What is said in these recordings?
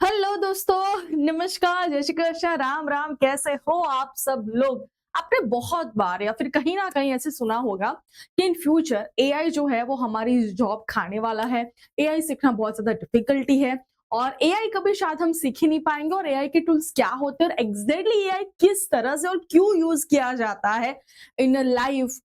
Hello दोस्तों, नमस्कार, जय श्री कृष्ण, राम राम। कैसे हो आप सब लोग? आपने बहुत बार या फिर कहीं ना कहीं ऐसे सुना होगा कि इन फ्यूचर एआई जो है वो हमारी जॉब खाने वाला है। एआई सीखना बहुत ज्यादा डिफिकल्टी है और एआई कभी शायद हम सीख ही नहीं पाएंगे। और एआई के टूल्स क्या होते हैं और एग्जैक्टली एआई किस तरह से और क्यों यूज किया जाता है इन लाइफ,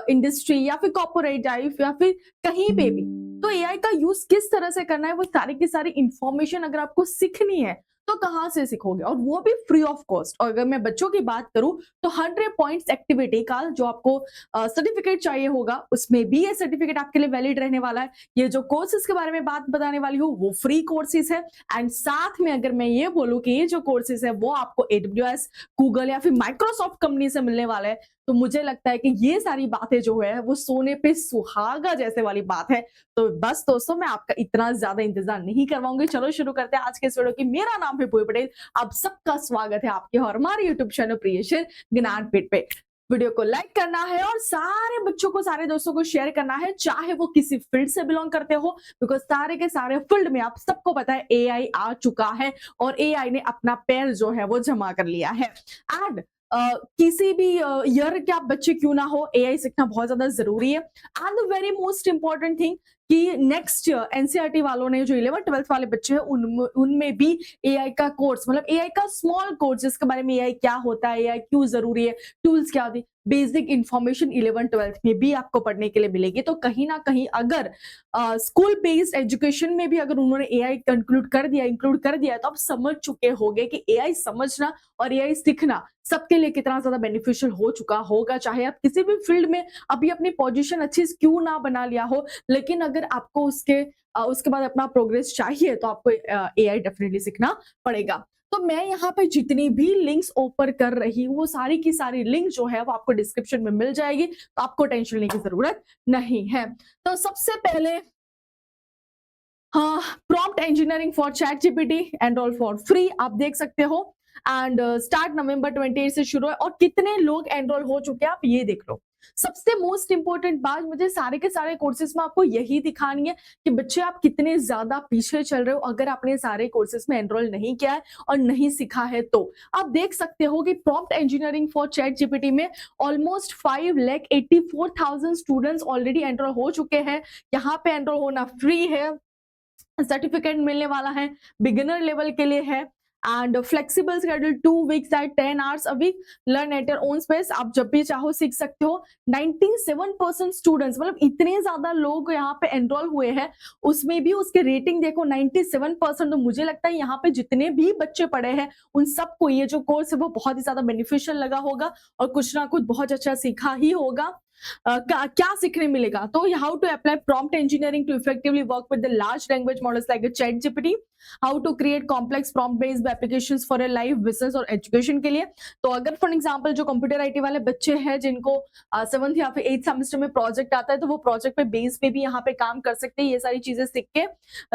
इंडस्ट्री या फिर कॉर्पोरेट लाइफ या फिर कहीं पे भी, तो एआई का यूज किस तरह से करना है, वो सारी की सारी इंफॉर्मेशन अगर आपको सीखनी है तो कहां से सीखोगे, और वो भी फ्री ऑफ कॉस्ट। और अगर मैं बच्चों की बात करूं तो 100 पॉइंट्स एक्टिविटी का जो आपको सर्टिफिकेट चाहिए होगा, उसमें भी ये सर्टिफिकेट आपके लिए वैलिड रहने वाला है। ये जो कोर्सेज के बारे में बात बताने वाली हूँ वो फ्री कोर्सेज है। एंड साथ में अगर मैं ये बोलूं कि ये जो कोर्सेज है वो आपको AWS, गूगल या फिर माइक्रोसॉफ्ट कंपनी से मिलने वाला है, तो मुझे लगता है कि ये सारी बातें जो है वो सोने पे सुहागा जैसे वाली बात है। तो बस दोस्तों, मैं आपका इतना ज्यादा इंतजार नहीं करवाऊंगी। चलो शुरू करते हैं आज के इस वीडियो की। मेरा नाम है पूरी पटेल। आप सबका स्वागत है आपके और हमारे यूट्यूब चैनल क्रिएशन ज्ञानपीठ पे। वीडियो को लाइक करना है और सारे बच्चों को, सारे दोस्तों को शेयर करना है, चाहे वो किसी फील्ड से बिलोंग करते हो, बिकॉज सारे के सारे फील्ड में आप सबको पता है एआई आ चुका है और एआई ने अपना पैर जो है वो जमा कर लिया है। एंड किसी भी ईयर के आप बच्चे क्यों ना हो, एआई सीखना बहुत ज्यादा जरूरी है। And the very most important thing कि नेक्स्ट ईयर एनसीईआरटी वालों ने जो 11th-12th वाले बच्चे हैं उनमें भी एआई का कोर्स, मतलब एआई का स्मॉल कोर्स, जिसके बारे में एआई क्या होता है, एआई क्यों जरूरी है, टूल्स क्या होती है, बेसिक इंफॉर्मेशन 11th-12th में भी आपको पढ़ने के लिए मिलेगी। तो कहीं ना कहीं अगर स्कूल बेस्ड एजुकेशन में भी अगर उन्होंने एआई इंक्लूड कर दिया है, तो आप समझ चुके होंगे कि एआई समझना और एआई सीखना सबके लिए कितना ज्यादा बेनिफिशियल हो चुका होगा। चाहे आप किसी भी फील्ड में अभी अपनी पोजीशन अच्छी क्यों ना बना लिया हो, लेकिन अगर आपको उसके बाद अपना प्रोग्रेस चाहिए तो आपको एआई डेफिनेटली सीखना पड़ेगा। तो मैं यहाँ पे जितनी भी लिंक्स ओपन कर रही हूँ वो सारी की सारी लिंक जो है वो आपको डिस्क्रिप्शन में मिल जाएगी, तो आपको टेंशन लेने की जरूरत नहीं है। तो सबसे पहले, हाँ, prompt engineering for chat GPT enrol for free, आप देख सकते हो। एंड स्टार्ट नवंबर 28 से शुरू है और कितने लोग एनरोल हो चुके हैं आप ये देख लो। सबसे मोस्ट इंपॉर्टेंट बात मुझे सारे के सारे कोर्सेज में आपको यही दिखानी है कि बच्चे आप कितने ज्यादा पीछे चल रहे हो अगर आपने सारे कोर्सेज में एनरोल नहीं किया है और नहीं सीखा है। तो आप देख सकते हो कि prompt engineering for chat GPT में ऑलमोस्ट 5,84,000 स्टूडेंट्स ऑलरेडी एनरोल हो चुके हैं। यहाँ पे एनरोल होना फ्री है, सर्टिफिकेट मिलने वाला है, बिगिनर लेवल के लिए है। And flexible schedule 2 weeks at 10 hours a week, learn at your own space, आप जब भी चाहो सीख सकते हो। 97% स्टूडेंट्स, मतलब इतने ज्यादा लोग यहाँ पे एनरोल हुए हैं, उसमें भी उसके रेटिंग देखो 97%। तो मुझे लगता है यहाँ पे जितने भी बच्चे पढ़े हैं उन सबको ये जो कोर्स है वो बहुत ही ज्यादा बेनिफिशियल लगा होगा और कुछ ना कुछ बहुत अच्छा सीखा ही होगा। क्या सीखने मिलेगा, तो how to apply prompt engineering to effectively work with the large language models like chat GPT, how to create complex prompt based applications for a life, business और एजुकेशन के लिए। तो अगर फॉर एग्जांपल जो कंप्यूटर आईटी वाले बच्चे हैं जिनको 7th या फिर 8th सेमेस्टर में प्रोजेक्ट आता है, तो वो प्रोजेक्ट पे बेस पे भी यहाँ पे काम कर सकते हैं। ये सारी चीजें सीख के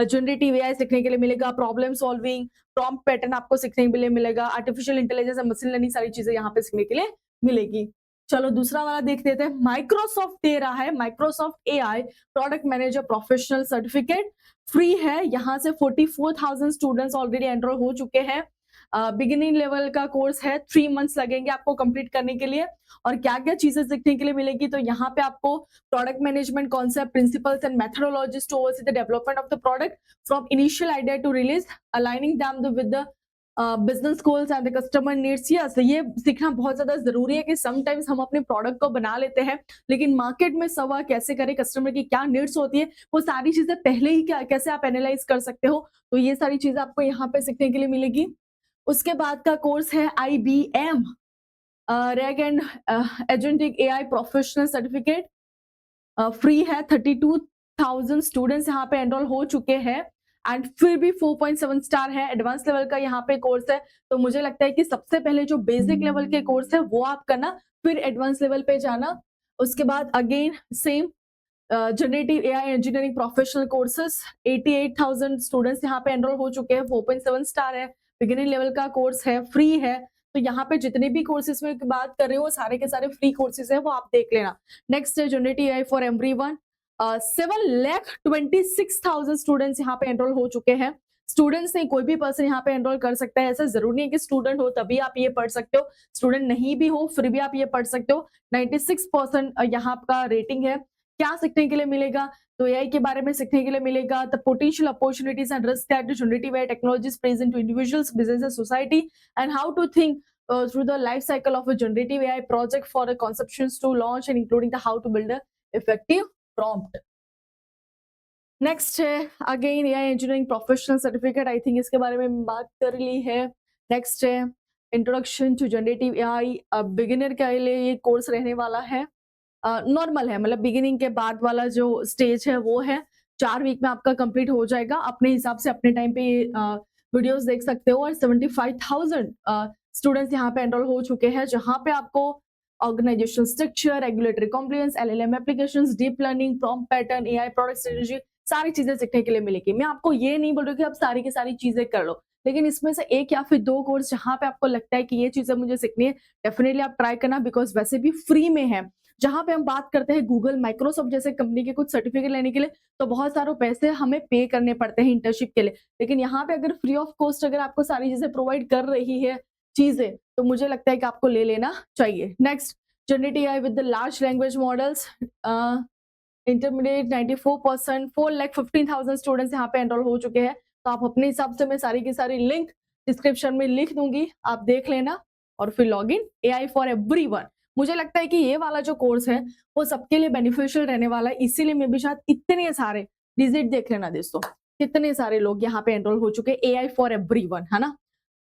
जनरेटिव एआई सीखने के लिए मिलेगा, प्रॉब्लम सॉल्विंग, प्रॉम्प्ट पैटर्न आपको सीखने के लिए मिलेगा, आर्टिफिशियल इंटेलिजेंस और मशीन लर्निंग, सारी चीजें यहाँ पे सीखने के लिए मिलेगी। चलो दूसरा वाला देख लेते हैं। माइक्रोसॉफ्ट दे रहा है Microsoft AI product manager professional certificate, free है। यहाँ से 44,000 स्टूडेंट्स ऑलरेडी एनरोल हो चुके हैं। बिगिनिंग लेवल का कोर्स है, 3 मंथ्स लगेंगे आपको कंप्लीट करने के लिए। और क्या क्या चीजें सीखने के लिए मिलेगी, तो यहाँ पे आपको product management concept, principles and methodologies to oversee the development of the product from initial idea to release, aligning them with the business goals and the customer needs. Yes, ये सीखना बहुत ज्यादा जरूरी है कि समटाइम्स हम अपने प्रोडक्ट को बना लेते हैं लेकिन मार्केट में सवा कैसे करें, कस्टमर की क्या नीड्स होती है, वो सारी चीजें पहले ही क्या कैसे आप एनालाइज कर सकते हो। तो ये सारी चीजें आपको यहाँ पे सीखने के लिए मिलेगी। उसके बाद का कोर्स है IBM rag and agentic AI professional certificate, free है। 32,000 स्टूडेंट्स यहाँ पे एनरोल हो चुके हैं एंड फिर भी 4.7 स्टार है। एडवांस लेवल का यहाँ पे कोर्स है, तो मुझे लगता है कि सबसे पहले जो बेसिक लेवल के कोर्स है वो आप करना, फिर एडवांस लेवल पे जाना। उसके बाद again same generative AI engineering professional courses, 88,000 students यहाँ पे एनरोल हो चुके हैं, 4.7 स्टार है, बिगिनिंग लेवल का कोर्स है, फ्री है। तो यहाँ पे जितने भी कोर्सेज में बात कर रहे हो सारे के सारे फ्री कोर्सेज है, वो आप देख लेना। नेक्स्ट है generative AI for everyone, 7,26,000 students यहाँ पे एनरोल हो चुके हैं, स्टूडेंट्स नहीं, कोई भी पर्सन यहाँ पे एनरोल कर सकता है। ऐसा जरूरी नहीं है कि स्टूडेंट हो तभी आप ये पढ़ सकते हो, स्टूडेंट नहीं भी हो फिर भी आप ये पढ़ सकते हो। 96% यहाँ का रेटिंग है। क्या सीखने के लिए मिलेगा? तो एआई के बारे में सीखने के लिए मिलेगा। The potential opportunities and risk that generative AI technologies present to individuals, business, society, and how to think through the life cycle of a generative AI project for a conceptions to launch and including the how to build a effective prompt. Next है again AI engineering professional certificate. I think इसके बारे में बात कर ली है। Next है introduction to generative AI. Beginner के लिए ये कोर्स रहने वाला है। नॉर्मल है, मतलब बिगिनिंग के बाद वाला जो स्टेज है वो है। 4 वीक में आपका कंप्लीट हो जाएगा। अपने हिसाब से अपने टाइम पे वीडियोस देख सकते हो। और 75,000 स्टूडेंट्स यहाँ पे एनरोल हो चुके हैं, जहाँ पे आपको organisation structure, regulatory compliance, LLM applications, deep learning, prompt pattern, AI product strategy, सारी चीजें सीखने के लिए मिलेगी। मैं आपको ये नहीं बोल रही कि आप सारी की सारी चीजें कर लो, लेकिन इसमें से एक या फिर 2 कोर्स जहाँ पे आपको लगता है कि ये चीजें मुझे सीखनी है, डेफिनेटली आप ट्राई करना, बिकॉज वैसे भी फ्री में है। जहाँ पे हम बात करते हैं गूगल, माइक्रोसॉफ्ट जैसे कंपनी के कुछ सर्टिफिकेट लेने के लिए तो बहुत सारे पैसे हमें पे करने पड़ते हैं इंटर्नशिप के लिए, लेकिन यहाँ पे अगर फ्री ऑफ कॉस्ट अगर आपको सारी चीजें प्रोवाइड कर रही है चीजें, तो मुझे लगता है कि आपको ले लेना चाहिए। Next, generative AI with the large language models, intermediate 94%, 4,15,000 students यहाँ पे एनरोल हो चुके हैं। तो आप अपने हिसाब से, मैं सारी की सारी लिंक डिस्क्रिप्शन में लिख दूंगी, आप देख लेना और फिर log in. AI for everyone, मुझे लगता है कि ये वाला जो कोर्स है वो सबके लिए बेनिफिशियल रहने वाला है, इसीलिए मैं भी शायद इतने सारे डिजिट देख लेना दोस्तों, कितने सारे लोग यहाँ पे एनरोल हो चुके हैं। एआई फॉर एवरीवन है ना।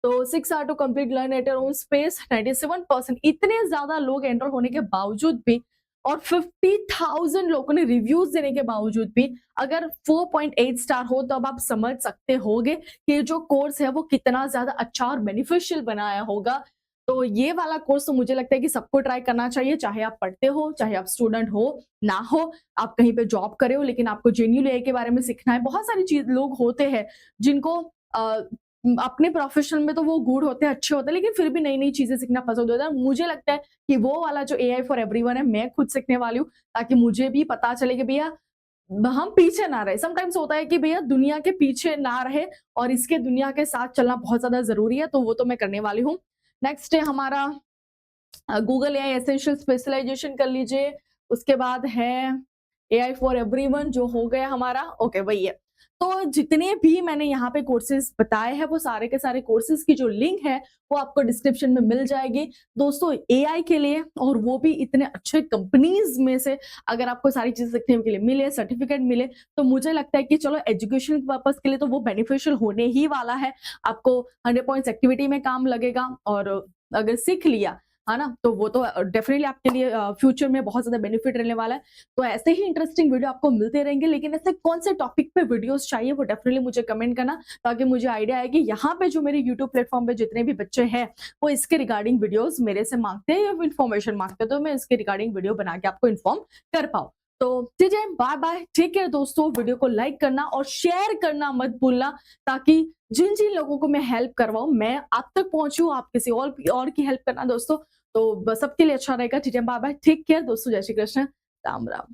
तो 6 hour to complete learn at your own space, 97%, इतने ज्यादा लोग एनरोल होने के बावजूद भी और 50,000 लोगों ने रिव्यूज देने के बावजूद भी अगर 4.8 स्टार हो, तो अब आप समझ सकते होगे कि ये जो कोर्स है वो कितना ज्यादा अच्छा और बेनिफिशियल बनाया होगा। तो ये वाला कोर्स तो मुझे लगता है कि सबको ट्राई करना चाहिए, चाहे आप पढ़ते हो, चाहे आप स्टूडेंट हो ना हो, आप कहीं पे जॉब करे हो, लेकिन आपको जेन्युइन एआई के बारे में सीखना है। बहुत सारी चीज लोग होते हैं जिनको अपने प्रोफेशन में तो वो गुड होते हैं, अच्छे होते हैं, लेकिन फिर भी नई नई चीजें सीखना पसंद होता है। मुझे लगता है कि वो वाला जो एआई फॉर एवरीवन है, मैं खुद सीखने वाली हूँ, ताकि मुझे भी पता चले कि भैया हम पीछे ना रहे। समटाइम्स होता है कि भैया दुनिया के पीछे ना रहे और इसके दुनिया के साथ चलना बहुत ज्यादा जरूरी है, तो वो तो मैं करने वाली हूँ। नेक्स्ट है हमारा गूगल एआई एसेंशियल स्पेशलाइजेशन कर लीजिए। उसके बाद है एआई फॉर एवरीवन जो हो गया हमारा, ओके वही है। तो जितने भी मैंने यहाँ पे कोर्सेज बताए हैं वो सारे के सारे कोर्सेज की जो लिंक है वो आपको डिस्क्रिप्शन में मिल जाएगी दोस्तों। एआई के लिए, और वो भी इतने अच्छे कंपनीज में से, अगर आपको सारी चीजें सीखने के लिए मिले, सर्टिफिकेट मिले, तो मुझे लगता है कि चलो एजुकेशन पर्पज के लिए तो वो बेनिफिशियल होने ही वाला है। आपको 100 पॉइंट्स एक्टिविटी में काम लगेगा, और अगर सीख लिया है ना, तो वो तो डेफिनेटली आपके लिए फ्यूचर में बहुत ज्यादा बेनिफिट रहने वाला है। तो ऐसे ही इंटरेस्टिंग वीडियो आपको मिलते रहेंगे, लेकिन ऐसे कौन से टॉपिक पे वीडियोस चाहिए वो डेफिनेटली मुझे कमेंट करना, ताकि मुझे आइडिया आए कि यहाँ पे जो मेरे यूट्यूब प्लेटफॉर्म पे जितने भी बच्चे हैं वो इसके रिगार्डिंग वीडियोस मेरे से मांगते हैं या इन्फॉर्मेशन मांगते हैं, तो मैं इसके रिगार्डिंग वीडियो बना के आपको इन्फॉर्म कर पाऊँ। तो ठीक है, बाय बाय, टेक केयर दोस्तों। वीडियो को लाइक करना और शेयर करना मत भूलना, ताकि जिन जिन लोगों को मैं हेल्प करवाऊं मैं आप तक पहुंचूं, आप किसी और की हेल्प करना दोस्तों, तो बस सबके लिए अच्छा रहेगा। ठीक है, बाय बाय, टेक केयर दोस्तों, जय श्री कृष्ण, राम राम।